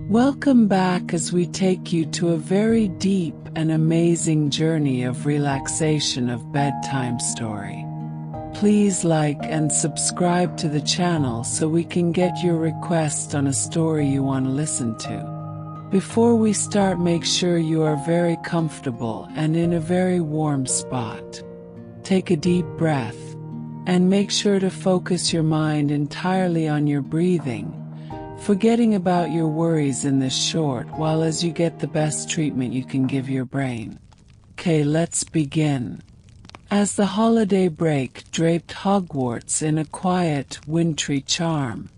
Welcome back as we take you to a very deep and amazing journey of relaxation of bedtime story. Please like and subscribe to the channel so we can get your request on a story you want to listen to. Before we start, make sure you are very comfortable and in a very warm spot. Take a deep breath and make sure to focus your mind entirely on your breathing, forgetting about your worries in this short while as you get the best treatment you can give your brain. Okay, let's begin. As the holiday break draped Hogwarts in a quiet, wintry charm,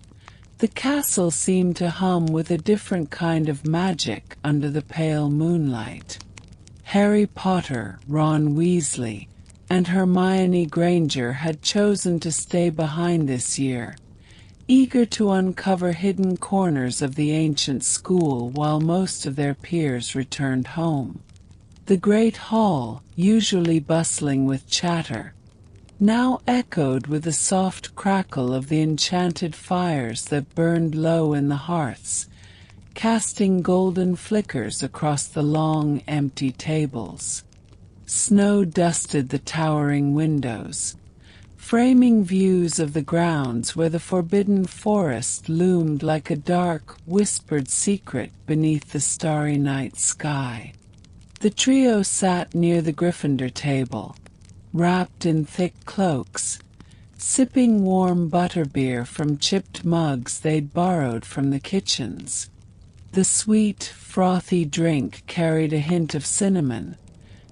the castle seemed to hum with a different kind of magic under the pale moonlight. Harry Potter, Ron Weasley, and Hermione Granger had chosen to stay behind this year, eager to uncover hidden corners of the ancient school while most of their peers returned home. The great hall, usually bustling with chatter, now echoed with the soft crackle of the enchanted fires that burned low in the hearths, casting golden flickers across the long, empty tables. Snow dusted the towering windows, framing views of the grounds where the forbidden forest loomed like a dark, whispered secret beneath the starry night sky. The trio sat near the Gryffindor table, wrapped in thick cloaks, sipping warm butterbeer from chipped mugs they'd borrowed from the kitchens. The sweet, frothy drink carried a hint of cinnamon,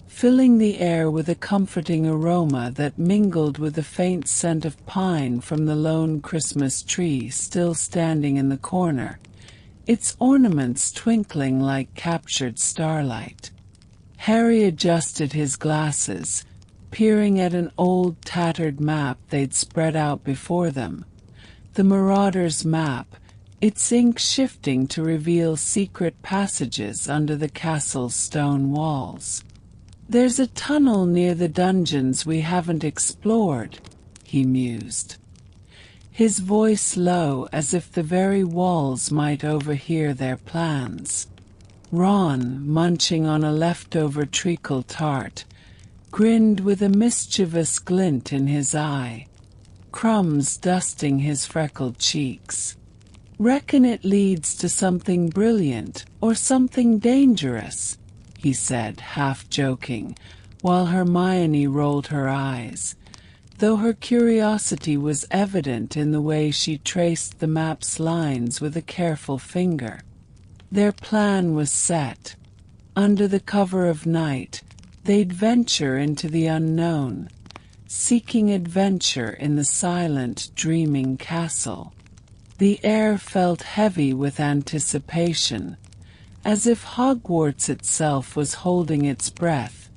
filling the air with a comforting aroma that mingled with the faint scent of pine from the lone Christmas tree still standing in the corner, its ornaments twinkling like captured starlight. Harry adjusted his glasses, peering at an old tattered map they'd spread out before them. The Marauder's map, its ink shifting to reveal secret passages under the castle's stone walls. "There's a tunnel near the dungeons we haven't explored," he mused, his voice low as if the very walls might overhear their plans. Ron, munching on a leftover treacle tart, grinned with a mischievous glint in his eye, crumbs dusting his freckled cheeks. "Reckon it leads to something brilliant or something dangerous," he said, half joking, while Hermione rolled her eyes, though her curiosity was evident in the way she traced the map's lines with a careful finger. Their plan was set. Under the cover of night, they'd venture into the unknown, seeking adventure in the silent, dreaming castle. The air felt heavy with anticipation, as if Hogwarts itself was holding its breath,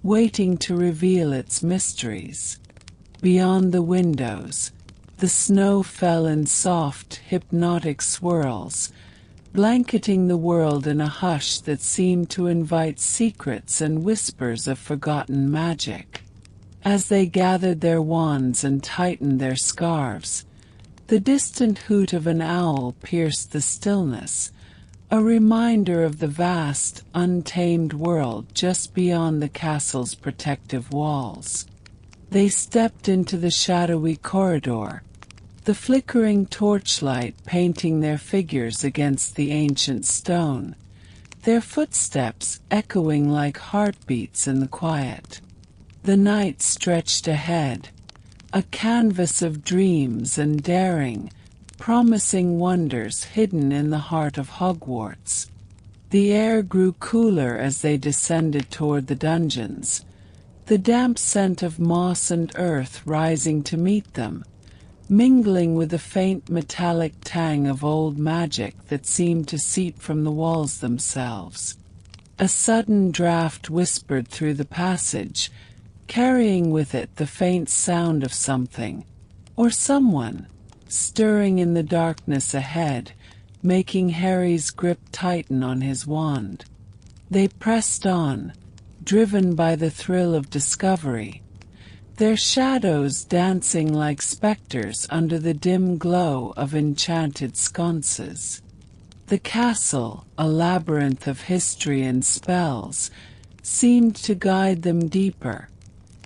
waiting to reveal its mysteries. Beyond the windows, the snow fell in soft, hypnotic swirls, blanketing the world in a hush that seemed to invite secrets and whispers of forgotten magic. As they gathered their wands and tightened their scarves, the distant hoot of an owl pierced the stillness, a reminder of the vast, untamed world just beyond the castle's protective walls. They stepped into the shadowy corridor, the flickering torchlight painting their figures against the ancient stone, their footsteps echoing like heartbeats in the quiet. The night stretched ahead, a canvas of dreams and daring, promising wonders hidden in the heart of Hogwarts. The air grew cooler as they descended toward the dungeons, the damp scent of moss and earth rising to meet them, mingling with the faint metallic tang of old magic that seemed to seep from the walls themselves. A sudden draught whispered through the passage, carrying with it the faint sound of something, or someone, stirring in the darkness ahead, making Harry's grip tighten on his wand. They pressed on, driven by the thrill of discovery, their shadows dancing like specters under the dim glow of enchanted sconces. The castle, a labyrinth of history and spells, seemed to guide them deeper,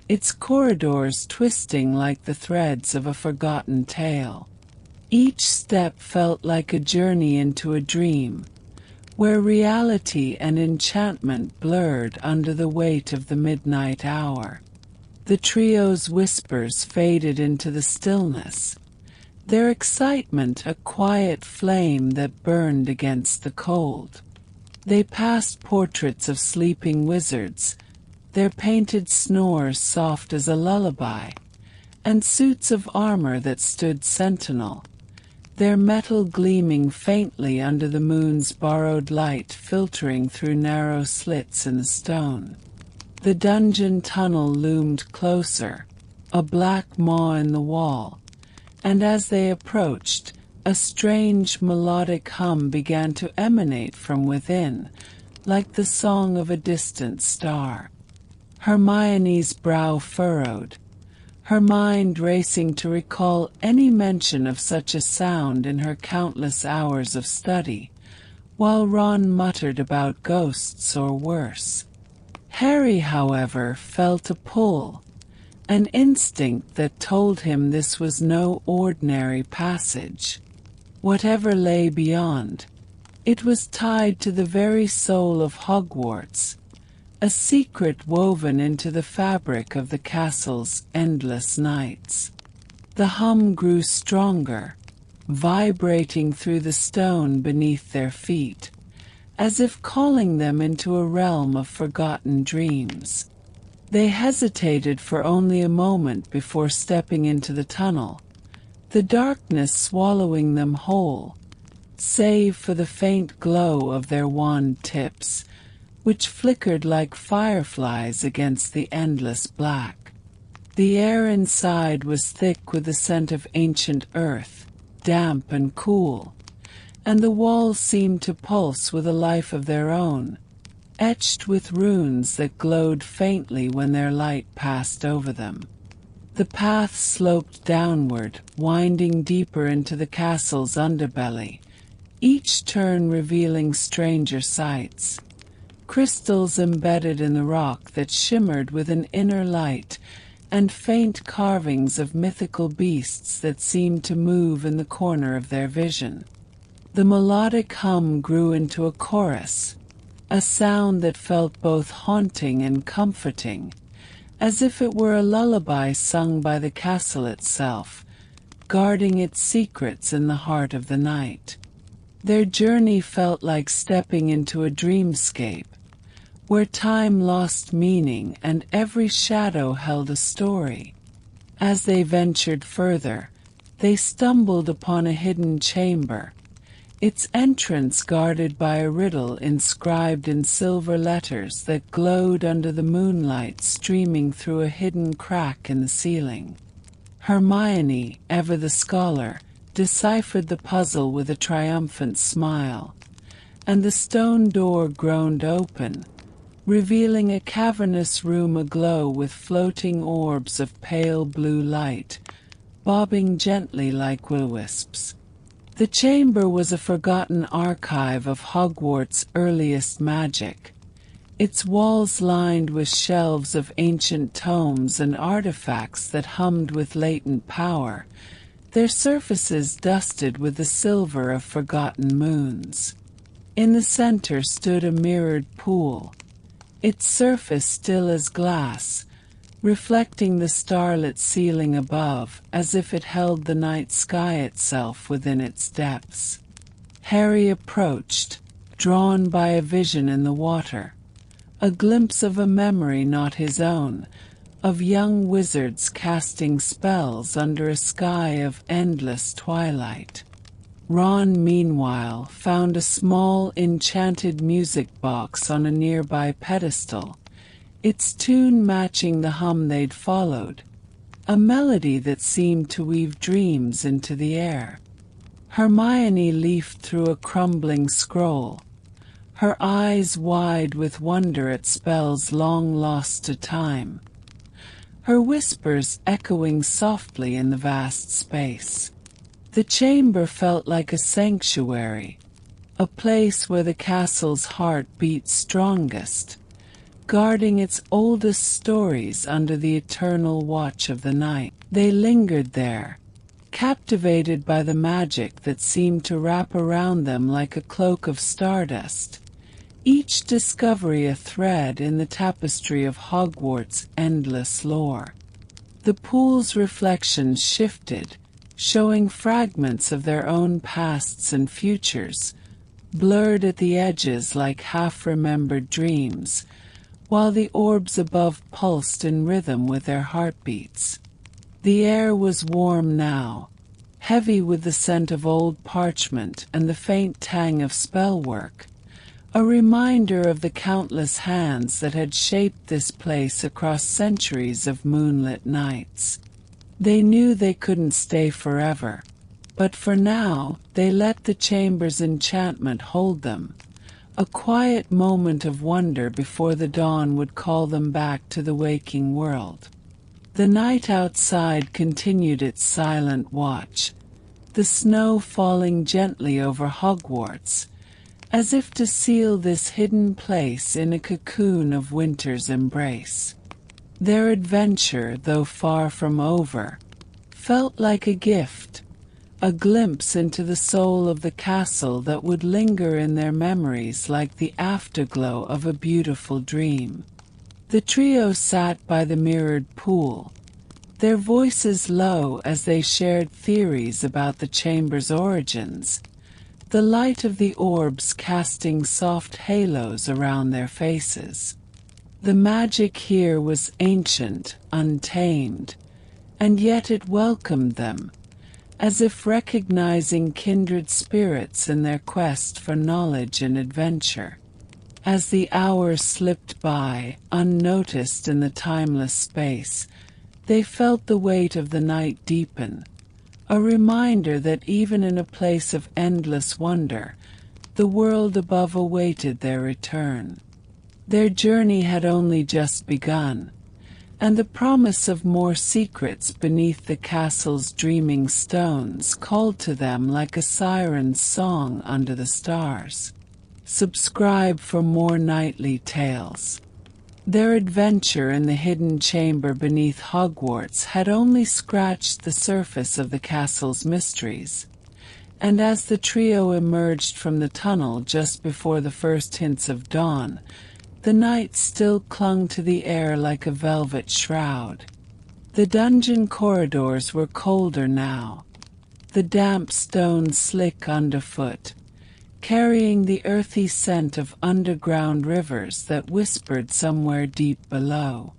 its corridors twisting like the threads of a forgotten tale. Each step felt like a journey into a dream, where reality and enchantment blurred under the weight of the midnight hour. The trio's whispers faded into the stillness, their excitement a quiet flame that burned against the cold. They passed portraits of sleeping wizards, their painted snores soft as a lullaby, and suits of armor that stood sentinel, their metal gleaming faintly under the moon's borrowed light filtering through narrow slits in the stone. The dungeon tunnel loomed closer, a black maw in the wall, and as they approached, a strange melodic hum began to emanate from within, like the song of a distant star. Hermione's brow furrowed, her mind racing to recall any mention of such a sound in her countless hours of study, while Ron muttered about ghosts or worse. Harry, however, felt a pull, an instinct that told him this was no ordinary passage. Whatever lay beyond, it was tied to the very soul of Hogwarts, a secret woven into the fabric of the castle's endless nights. The hum grew stronger, vibrating through the stone beneath their feet, as if calling them into a realm of forgotten dreams. They hesitated for only a moment before stepping into the tunnel, the darkness swallowing them whole, save for the faint glow of their wand tips, which flickered like fireflies against the endless black. The air inside was thick with the scent of ancient earth, damp and cool, and the walls seemed to pulse with a life of their own, etched with runes that glowed faintly when their light passed over them. The path sloped downward, winding deeper into the castle's underbelly, each turn revealing stranger sights. Crystals embedded in the rock that shimmered with an inner light, and faint carvings of mythical beasts that seemed to move in the corner of their vision. The melodic hum grew into a chorus, a sound that felt both haunting and comforting, as if it were a lullaby sung by the castle itself, guarding its secrets in the heart of the night. Their journey felt like stepping into a dreamscape, where time lost meaning and every shadow held a story. As they ventured further, they stumbled upon a hidden chamber, its entrance guarded by a riddle inscribed in silver letters that glowed under the moonlight streaming through a hidden crack in the ceiling. Hermione, ever the scholar, deciphered the puzzle with a triumphant smile, and the stone door groaned open, revealing a cavernous room aglow with floating orbs of pale blue light, bobbing gently like will-o-wisps. The chamber was a forgotten archive of Hogwarts' earliest magic, its walls lined with shelves of ancient tomes and artifacts that hummed with latent power, their surfaces dusted with the silver of forgotten moons. In the center stood a mirrored pool, its surface still as glass, reflecting the starlit ceiling above as if it held the night sky itself within its depths. Harry approached, drawn by a vision in the water, a glimpse of a memory not his own, of young wizards casting spells under a sky of endless twilight. Ron, meanwhile, found a small enchanted music box on a nearby pedestal, its tune matching the hum they'd followed, a melody that seemed to weave dreams into the air. Hermione leafed through a crumbling scroll, her eyes wide with wonder at spells long lost to time, her whispers echoing softly in the vast space. The chamber felt like a sanctuary, a place where the castle's heart beat strongest, guarding its oldest stories under the eternal watch of the night. They lingered there, captivated by the magic that seemed to wrap around them like a cloak of stardust, each discovery a thread in the tapestry of Hogwarts' endless lore. The pool's reflections shifted, showing fragments of their own pasts and futures, blurred at the edges like half-remembered dreams, while the orbs above pulsed in rhythm with their heartbeats. The air was warm now, heavy with the scent of old parchment and the faint tang of spellwork, a reminder of the countless hands that had shaped this place across centuries of moonlit nights. They knew they couldn't stay forever, but for now they let the chamber's enchantment hold them, a quiet moment of wonder before the dawn would call them back to the waking world. The night outside continued its silent watch, the snow falling gently over Hogwarts, as if to seal this hidden place in a cocoon of winter's embrace. Their adventure, though far from over, felt like a gift, a glimpse into the soul of the castle that would linger in their memories like the afterglow of a beautiful dream. The trio sat by the mirrored pool, their voices low as they shared theories about the chamber's origins, the light of the orbs casting soft halos around their faces. The magic here was ancient, untamed, and yet it welcomed them, as if recognizing kindred spirits in their quest for knowledge and adventure. As the hours slipped by, unnoticed in the timeless space, they felt the weight of the night deepen, a reminder that even in a place of endless wonder, the world above awaited their return. Their journey had only just begun, and the promise of more secrets beneath the castle's dreaming stones called to them like a siren's song under the stars. Subscribe for more nightly tales. Their adventure in the hidden chamber beneath Hogwarts had only scratched the surface of the castle's mysteries, and as the trio emerged from the tunnel just before the first hints of dawn, the night still clung to the air like a velvet shroud. The dungeon corridors were colder now, the damp stones slick underfoot, carrying the earthy scent of underground rivers that whispered somewhere deep below.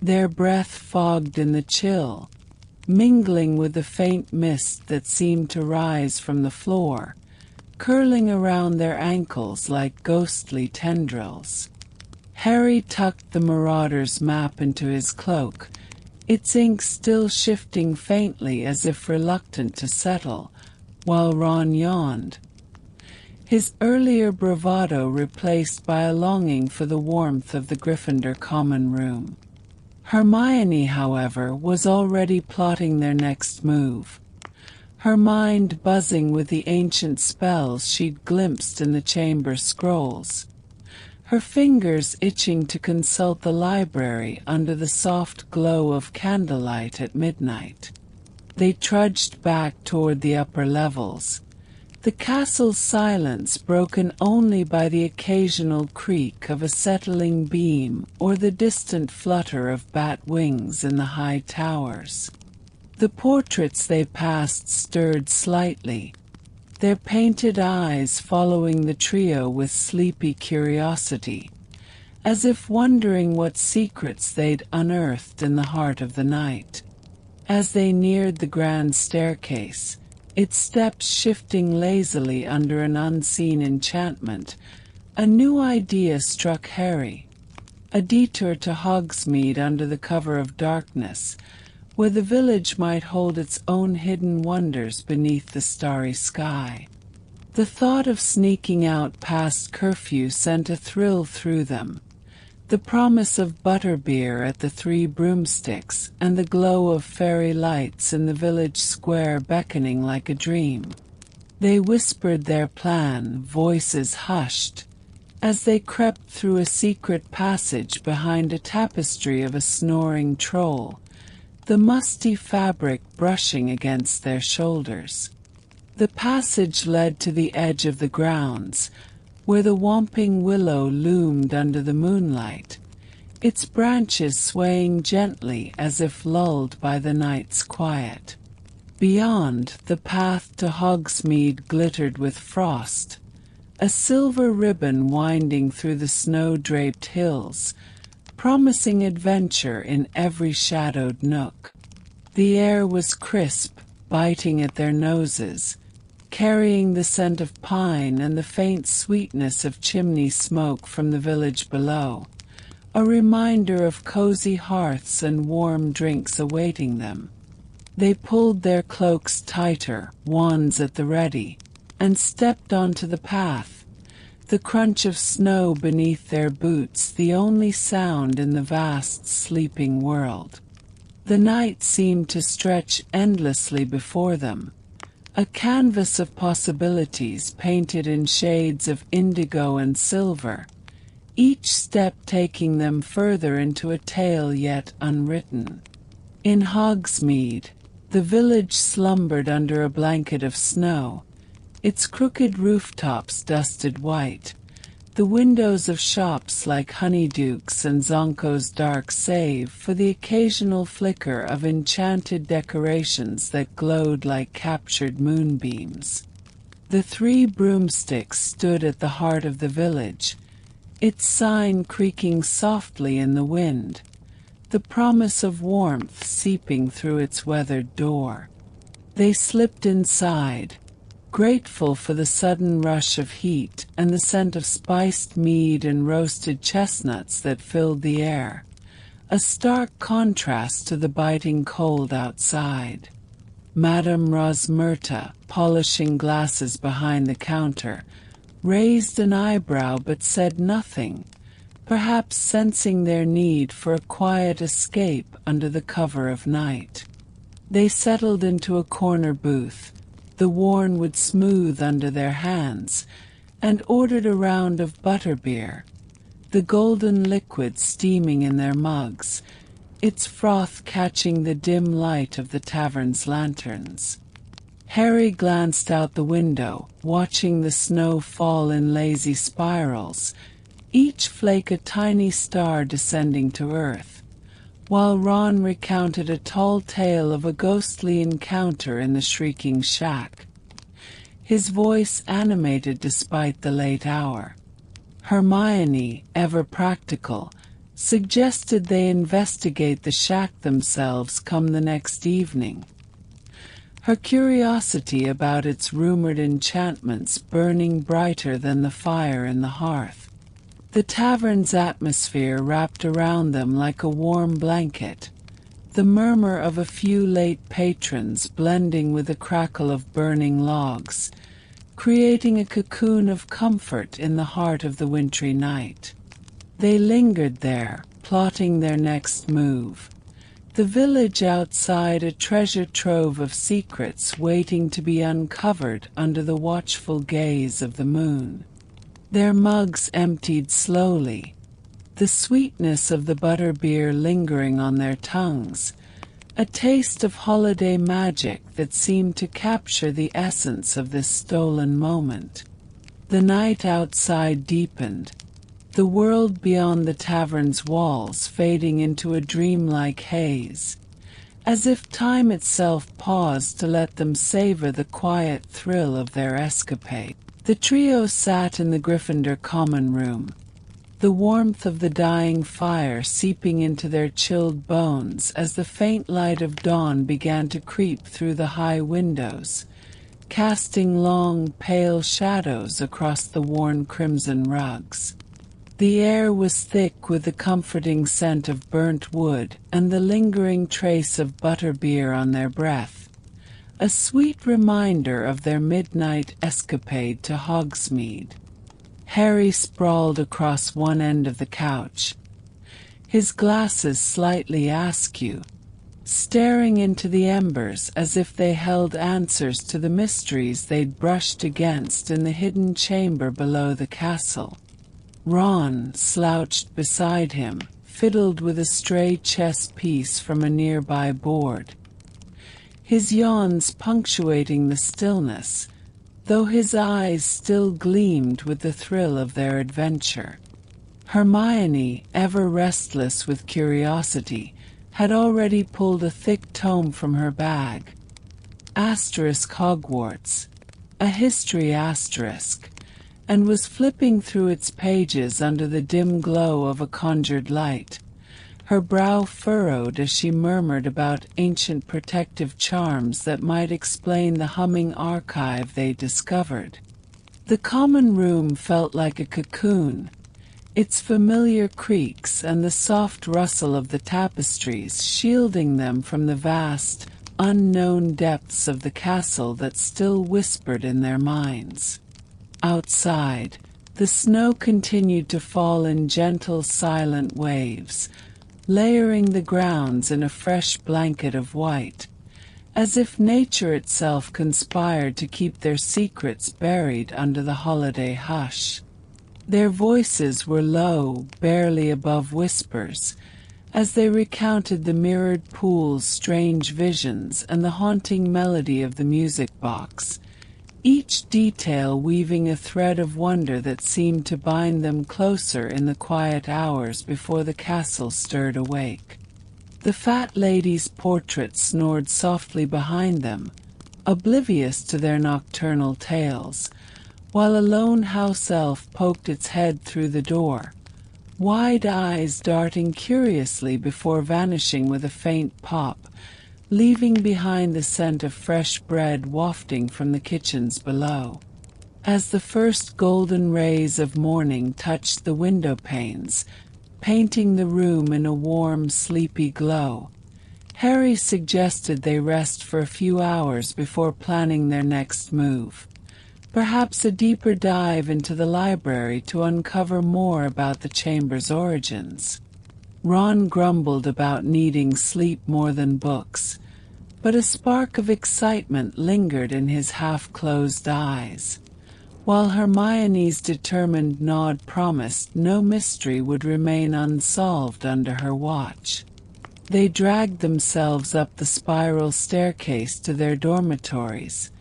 Their breath fogged in the chill, mingling with the faint mist that seemed to rise from the floor, curling around their ankles like ghostly tendrils. Harry tucked the Marauder's map into his cloak, its ink still shifting faintly as if reluctant to settle, while Ron yawned, his earlier bravado replaced by a longing for the warmth of the Gryffindor common room. Hermione, however, was already plotting their next move, her mind buzzing with the ancient spells she'd glimpsed in the chamber scrolls, her fingers itching to consult the library under the soft glow of candlelight at midnight. They trudged back toward the upper levels, the castle's silence broken only by the occasional creak of a settling beam or the distant flutter of bat wings in the high towers. The portraits they passed stirred slightly, their painted eyes following the trio with sleepy curiosity, as if wondering what secrets they'd unearthed in the heart of the night. As they neared the grand staircase, its steps shifting lazily under an unseen enchantment, a new idea struck Harry. A detour to Hogsmeade under the cover of darkness, where the village might hold its own hidden wonders beneath the starry sky. The thought of sneaking out past curfew sent a thrill through them, the promise of butterbeer at the Three Broomsticks and the glow of fairy lights in the village square beckoning like a dream. They whispered their plan, voices hushed, as they crept through a secret passage behind a tapestry of a snoring troll, the musty fabric brushing against their shoulders. The passage led to the edge of the grounds, where the whomping willow loomed under the moonlight, its branches swaying gently as if lulled by the night's quiet. Beyond, the path to Hogsmeade glittered with frost, a silver ribbon winding through the snow-draped hills, promising adventure in every shadowed nook. The air was crisp, biting at their noses, carrying the scent of pine and the faint sweetness of chimney smoke from the village below, a reminder of cozy hearths and warm drinks awaiting them. They pulled their cloaks tighter, wands at the ready, and stepped onto the path, the crunch of snow beneath their boots the only sound in the vast sleeping world. The night seemed to stretch endlessly before them, a canvas of possibilities painted in shades of indigo and silver, each step taking them further into a tale yet unwritten. In Hogsmeade, the village slumbered under a blanket of snow, its crooked rooftops dusted white, the windows of shops like Honeydukes and Zonko's dark save for the occasional flicker of enchanted decorations that glowed like captured moonbeams. The Three Broomsticks stood at the heart of the village, its sign creaking softly in the wind, the promise of warmth seeping through its weathered door. They slipped inside, grateful for the sudden rush of heat and the scent of spiced mead and roasted chestnuts that filled the air, a stark contrast to the biting cold outside. Madame Rosmerta, polishing glasses behind the counter, raised an eyebrow but said nothing, perhaps sensing their need for a quiet escape under the cover of night. They settled into a corner booth, the wormwood smooth under their hands, and ordered a round of butterbeer, the golden liquid steaming in their mugs, its froth catching the dim light of the tavern's lanterns. Harry glanced out the window, watching the snow fall in lazy spirals, each flake a tiny star descending to earth, while Ron recounted a tall tale of a ghostly encounter in the shrieking shack, his voice animated despite the late hour. Hermione, ever practical, suggested they investigate the shack themselves come the next evening, her curiosity about its rumored enchantments burning brighter than the fire in the hearth. The tavern's atmosphere wrapped around them like a warm blanket, the murmur of a few late patrons blending with the crackle of burning logs, creating a cocoon of comfort in the heart of the wintry night. They lingered there, plotting their next move, the village outside a treasure trove of secrets waiting to be uncovered under the watchful gaze of the moon. Their mugs emptied slowly, the sweetness of the butterbeer lingering on their tongues, a taste of holiday magic that seemed to capture the essence of this stolen moment. The night outside deepened, the world beyond the tavern's walls fading into a dreamlike haze, as if time itself paused to let them savor the quiet thrill of their escapade. The trio sat in the Gryffindor common room, the warmth of the dying fire seeping into their chilled bones as the faint light of dawn began to creep through the high windows, casting long, pale shadows across the worn crimson rugs. The air was thick with the comforting scent of burnt wood and the lingering trace of butterbeer on their breath, a sweet reminder of their midnight escapade to Hogsmeade. Harry sprawled across one end of the couch, his glasses slightly askew, staring into the embers as if they held answers to the mysteries they'd brushed against in the hidden chamber below the castle. Ron slouched beside him, fiddled with a stray chess piece from a nearby board, his yawns punctuating the stillness, though his eyes still gleamed with the thrill of their adventure. Hermione, ever restless with curiosity, had already pulled a thick tome from her bag. Hogwarts, a history asterisk, and was flipping through its pages under the dim glow of a conjured light. Her brow furrowed as she murmured about ancient protective charms that might explain the humming archive they discovered. The common room felt like a cocoon, its familiar creaks and the soft rustle of the tapestries shielding them from the vast, unknown depths of the castle that still whispered in their minds. Outside, the snow continued to fall in gentle, silent waves, layering the grounds in a fresh blanket of white, as if nature itself conspired to keep their secrets buried under the holiday hush. Their voices were low, barely above whispers, as they recounted the mirrored pool's strange visions and the haunting melody of the music box, each detail weaving a thread of wonder that seemed to bind them closer in the quiet hours before the castle stirred awake. The fat lady's portrait snored softly behind them, oblivious to their nocturnal tales, while a lone house elf poked its head through the door, wide eyes darting curiously before vanishing with a faint pop, leaving behind the scent of fresh bread wafting from the kitchens below. As the first golden rays of morning touched the window panes, painting the room in a warm, sleepy glow, Harry suggested they rest for a few hours before planning their next move. Perhaps a deeper dive into the library to uncover more about the chamber's origins. Ron grumbled about needing sleep more than books, but a spark of excitement lingered in his half-closed eyes, while Hermione's determined nod promised no mystery would remain unsolved under her watch. They dragged themselves up the spiral staircase to their dormitories,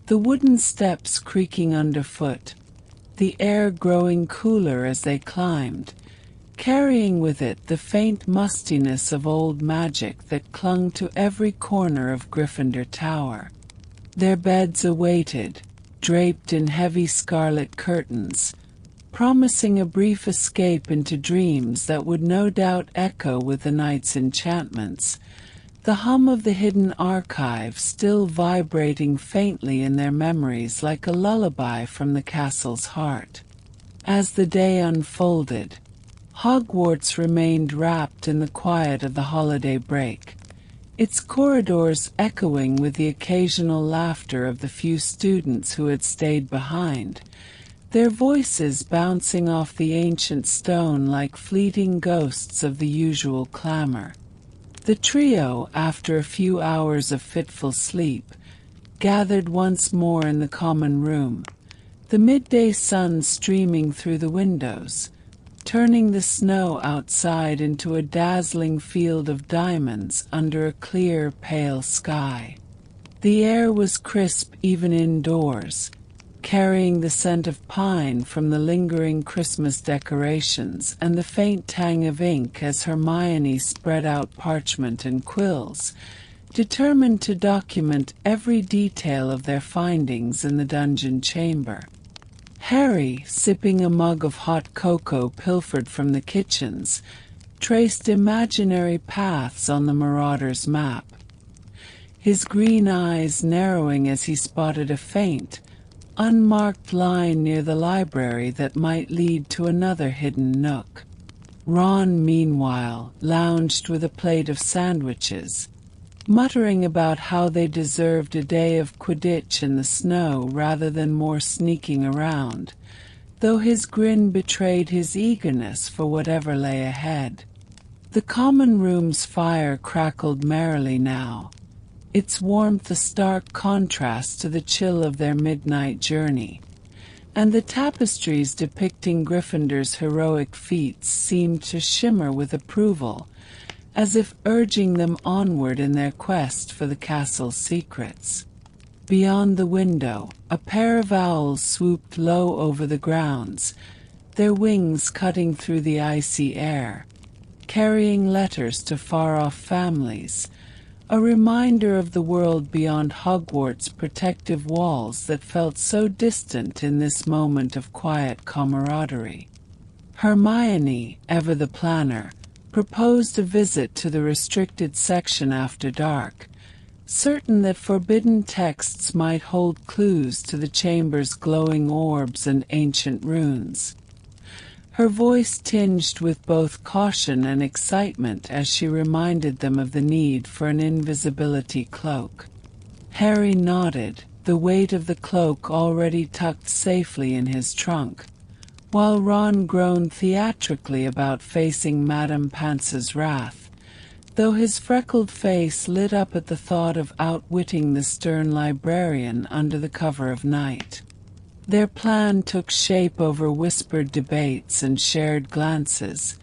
the wooden steps creaking underfoot, the air growing cooler as they climbed, carrying with it the faint mustiness of old magic that clung to every corner of Gryffindor Tower. Their beds awaited, draped in heavy scarlet curtains, promising a brief escape into dreams that would no doubt echo with the night's enchantments, the hum of the hidden archive still vibrating faintly in their memories like a lullaby from the castle's heart. As the day unfolded, Hogwarts remained wrapped in the quiet of the holiday break, its corridors echoing with the occasional laughter of the few students who had stayed behind, their voices bouncing off the ancient stone like fleeting ghosts of the usual clamor. The trio, after a few hours of fitful sleep, gathered once more in the common room, the midday sun streaming through the windows, turning the snow outside into a dazzling field of diamonds under a clear, pale sky. The air was crisp even indoors, carrying the scent of pine from the lingering Christmas decorations and the faint tang of ink as Hermione spread out parchment and quills, determined to document every detail of their findings in the dungeon chamber. Harry, sipping a mug of hot cocoa pilfered from the kitchens, traced imaginary paths on the Marauder's map, his green eyes narrowing as he spotted a faint, unmarked line near the library that might lead to another hidden nook. Ron, meanwhile, lounged with a plate of sandwiches, muttering about how they deserved a day of Quidditch in the snow rather than more sneaking around, though his grin betrayed his eagerness for whatever lay ahead. The common room's fire crackled merrily now, its warmth a stark contrast to the chill of their midnight journey, and the tapestries depicting Gryffindor's heroic feats seemed to shimmer with approval, as if urging them onward in their quest for the castle's secrets. Beyond the window, a pair of owls swooped low over the grounds, their wings cutting through the icy air, carrying letters to far-off families, a reminder of the world beyond Hogwarts' protective walls that felt so distant in this moment of quiet camaraderie. Hermione, ever the planner, proposed a visit to the restricted section after dark, certain that forbidden texts might hold clues to the chamber's glowing orbs and ancient runes. Her voice tinged with both caution and excitement as she reminded them of the need for an invisibility cloak. Harry nodded, the weight of the cloak already tucked safely in his trunk, while Ron groaned theatrically about facing Madame Pance's wrath, though his freckled face lit up at the thought of outwitting the stern librarian under the cover of night. Their plan took shape over whispered debates and shared glances,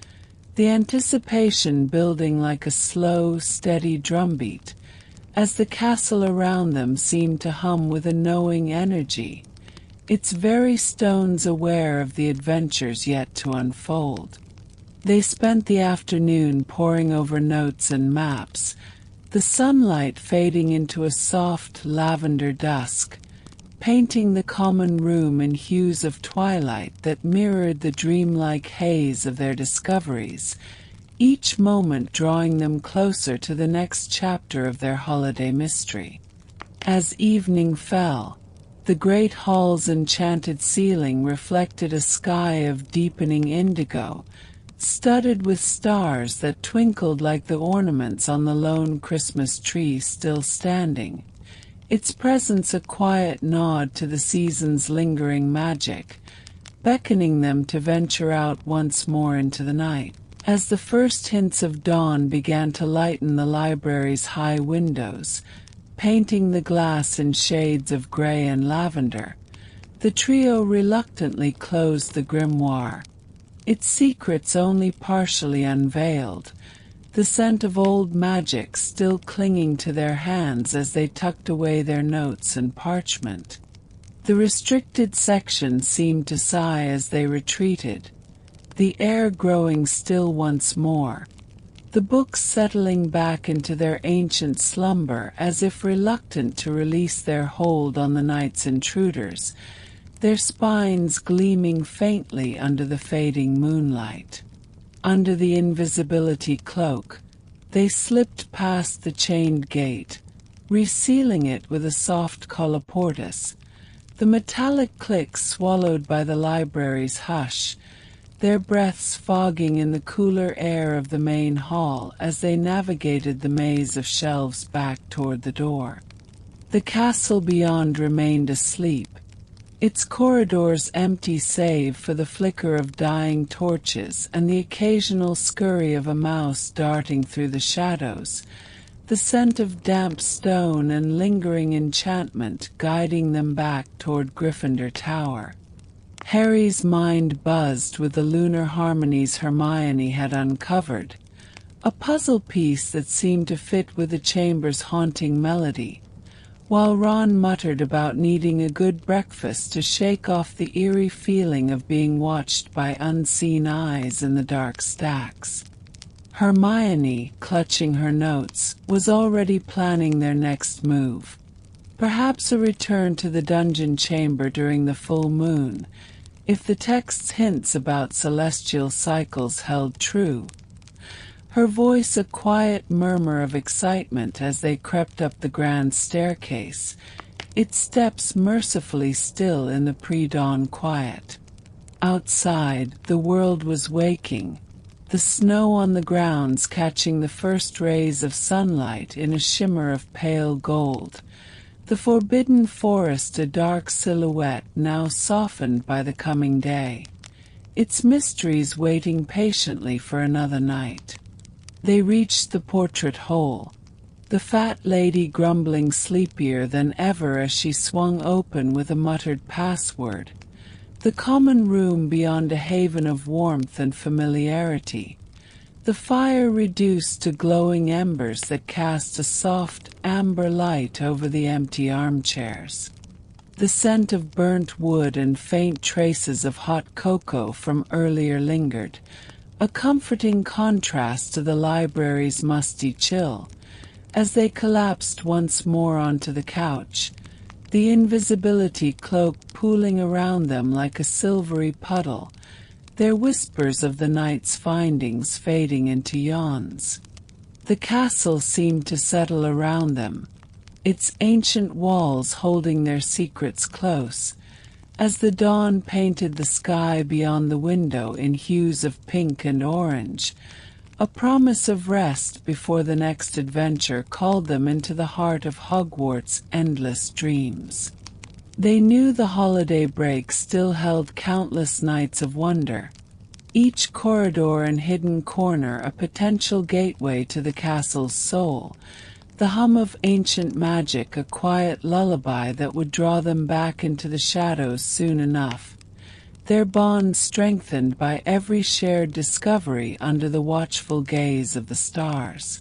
the anticipation building like a slow, steady drumbeat, as the castle around them seemed to hum with a knowing energy, its very stones aware of the adventures yet to unfold. They spent the afternoon poring over notes and maps, the sunlight fading into a soft lavender dusk, painting the common room in hues of twilight that mirrored the dreamlike haze of their discoveries, each moment drawing them closer to the next chapter of their holiday mystery. As evening fell, the great hall's enchanted ceiling reflected a sky of deepening indigo, studded with stars that twinkled like the ornaments on the lone Christmas tree still standing, its presence a quiet nod to the season's lingering magic, beckoning them to venture out once more into the night. As the first hints of dawn began to lighten the library's high windows, painting the glass in shades of gray and lavender, the trio reluctantly closed the grimoire, its secrets only partially unveiled, the scent of old magic still clinging to their hands as they tucked away their notes and parchment. The restricted section seemed to sigh as they retreated, the air growing still once more, the books settling back into their ancient slumber as if reluctant to release their hold on the night's intruders, their spines gleaming faintly under the fading moonlight. Under the invisibility cloak, they slipped past the chained gate, resealing it with a soft colloportus, the metallic click swallowed by the library's hush, their breaths fogging in the cooler air of the main hall as they navigated the maze of shelves back toward the door. The castle beyond remained asleep, its corridors empty save for the flicker of dying torches and the occasional scurry of a mouse darting through the shadows, the scent of damp stone and lingering enchantment guiding them back toward Gryffindor Tower. Harry's mind buzzed with the lunar harmonies Hermione had uncovered, a puzzle piece that seemed to fit with the chamber's haunting melody, while Ron muttered about needing a good breakfast to shake off the eerie feeling of being watched by unseen eyes in the dark stacks. Hermione, clutching her notes, was already planning their next move. Perhaps a return to the dungeon chamber during the full moon, if the text's hints about celestial cycles held true. Her voice a quiet murmur of excitement as they crept up the grand staircase, its steps mercifully still in the pre-dawn quiet. Outside, the world was waking, the snow on the grounds catching the first rays of sunlight in a shimmer of pale gold, the forbidden forest a dark silhouette now softened by the coming day, its mysteries waiting patiently for another night. They reached the portrait hole, the fat lady grumbling sleepier than ever as she swung open with a muttered password. The common room beyond a haven of warmth and familiarity. The fire reduced to glowing embers that cast a soft, amber light over the empty armchairs. The scent of burnt wood and faint traces of hot cocoa from earlier lingered, a comforting contrast to the library's musty chill. As they collapsed once more onto the couch, the invisibility cloak pooling around them like a silvery puddle, their whispers of the night's findings fading into yawns. The castle seemed to settle around them, its ancient walls holding their secrets close, as the dawn painted the sky beyond the window in hues of pink and orange, a promise of rest before the next adventure called them into the heart of Hogwarts' endless dreams. They knew the holiday break still held countless nights of wonder, each corridor and hidden corner a potential gateway to the castle's soul, the hum of ancient magic a quiet lullaby that would draw them back into the shadows soon enough, their bond strengthened by every shared discovery under the watchful gaze of the stars.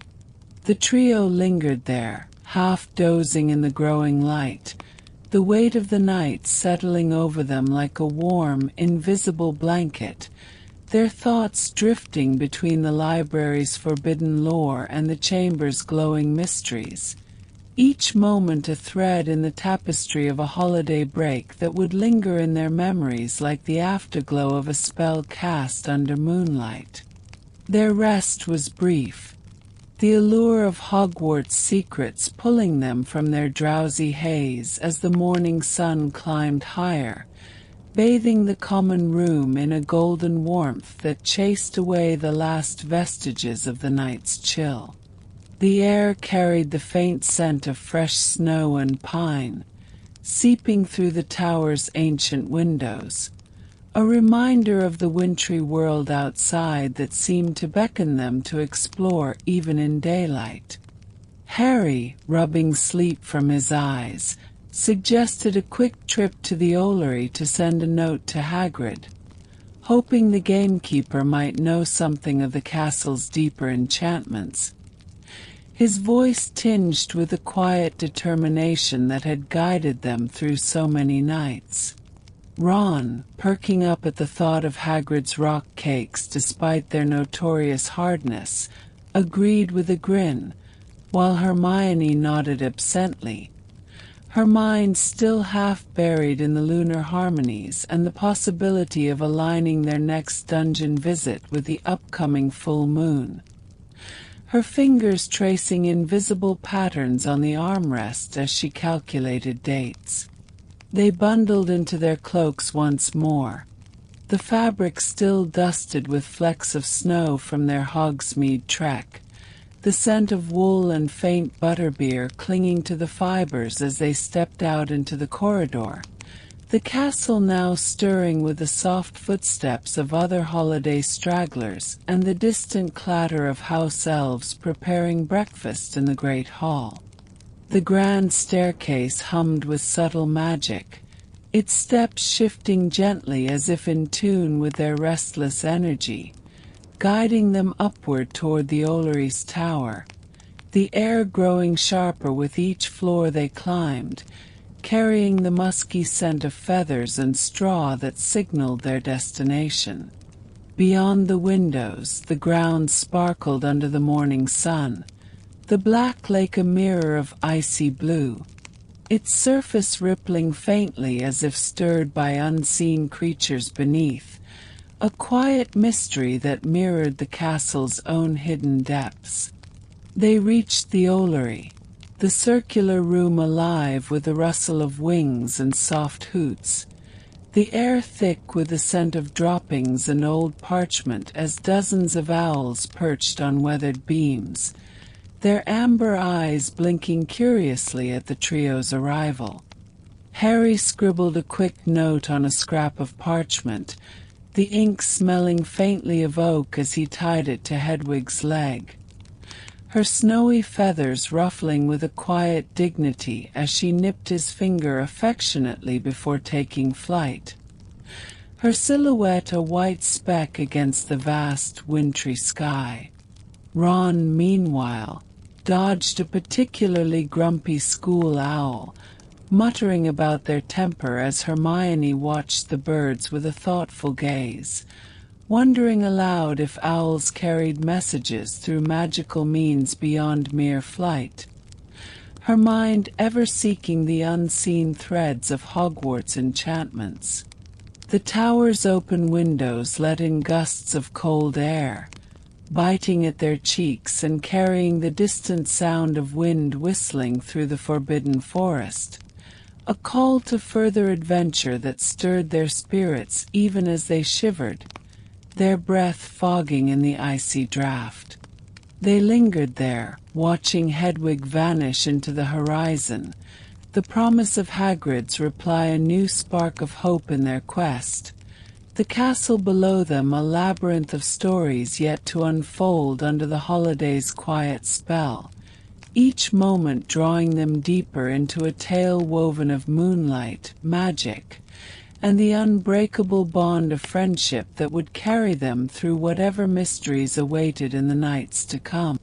The trio lingered there, half dozing in the growing light, the weight of the night settling over them like a warm, invisible blanket, their thoughts drifting between the library's forbidden lore and the chamber's glowing mysteries, each moment a thread in the tapestry of a holiday break that would linger in their memories like the afterglow of a spell cast under moonlight. Their rest was brief, the allure of Hogwarts secrets pulling them from their drowsy haze as the morning sun climbed higher, bathing the common room in a golden warmth that chased away the last vestiges of the night's chill. The air carried the faint scent of fresh snow and pine, seeping through the tower's ancient windows, a reminder of the wintry world outside that seemed to beckon them to explore even in daylight. Harry, rubbing sleep from his eyes, suggested a quick trip to the Owlery to send a note to Hagrid, hoping the gamekeeper might know something of the castle's deeper enchantments, his voice tinged with the quiet determination that had guided them through so many nights. Ron, perking up at the thought of Hagrid's rock cakes despite their notorious hardness, agreed with a grin, while Hermione nodded absently, her mind still half buried in the lunar harmonies and the possibility of aligning their next dungeon visit with the upcoming full moon, her fingers tracing invisible patterns on the armrest as she calculated dates. They bundled into their cloaks once more, the fabric still dusted with flecks of snow from their Hogsmeade trek, the scent of wool and faint butterbeer clinging to the fibers as they stepped out into the corridor, the castle now stirring with the soft footsteps of other holiday stragglers and the distant clatter of house elves preparing breakfast in the great hall. The grand staircase hummed with subtle magic, its steps shifting gently as if in tune with their restless energy, guiding them upward toward the Owlery's tower, the air growing sharper with each floor they climbed, carrying the musky scent of feathers and straw that signaled their destination. Beyond the windows, the ground sparkled under the morning sun, the black lake a mirror of icy blue, its surface rippling faintly as if stirred by unseen creatures beneath, a quiet mystery that mirrored the castle's own hidden depths. They reached the Owlery, the circular room alive with the rustle of wings and soft hoots, the air thick with the scent of droppings and old parchment as dozens of owls perched on weathered beams, their amber eyes blinking curiously at the trio's arrival. Harry scribbled a quick note on a scrap of parchment, the ink smelling faintly of oak as he tied it to Hedwig's leg. her snowy feathers ruffling with a quiet dignity as she nipped his finger affectionately before taking flight. Her silhouette a white speck against the vast, wintry sky. Ron, meanwhile, dodged a particularly grumpy school owl, muttering about their temper as Hermione watched the birds with a thoughtful gaze, wondering aloud if owls carried messages through magical means beyond mere flight, her mind ever seeking the unseen threads of Hogwarts enchantments. The tower's open windows let in gusts of cold air, biting at their cheeks and carrying the distant sound of wind whistling through the forbidden forest, a call to further adventure that stirred their spirits even as they shivered, their breath fogging in the icy draught. They lingered there, watching Hedwig vanish into the horizon, the promise of Hagrid's reply a new spark of hope in their quest, the castle below them a labyrinth of stories yet to unfold under the holiday's quiet spell, each moment drawing them deeper into a tale woven of moonlight, magic, and the unbreakable bond of friendship that would carry them through whatever mysteries awaited in the nights to come.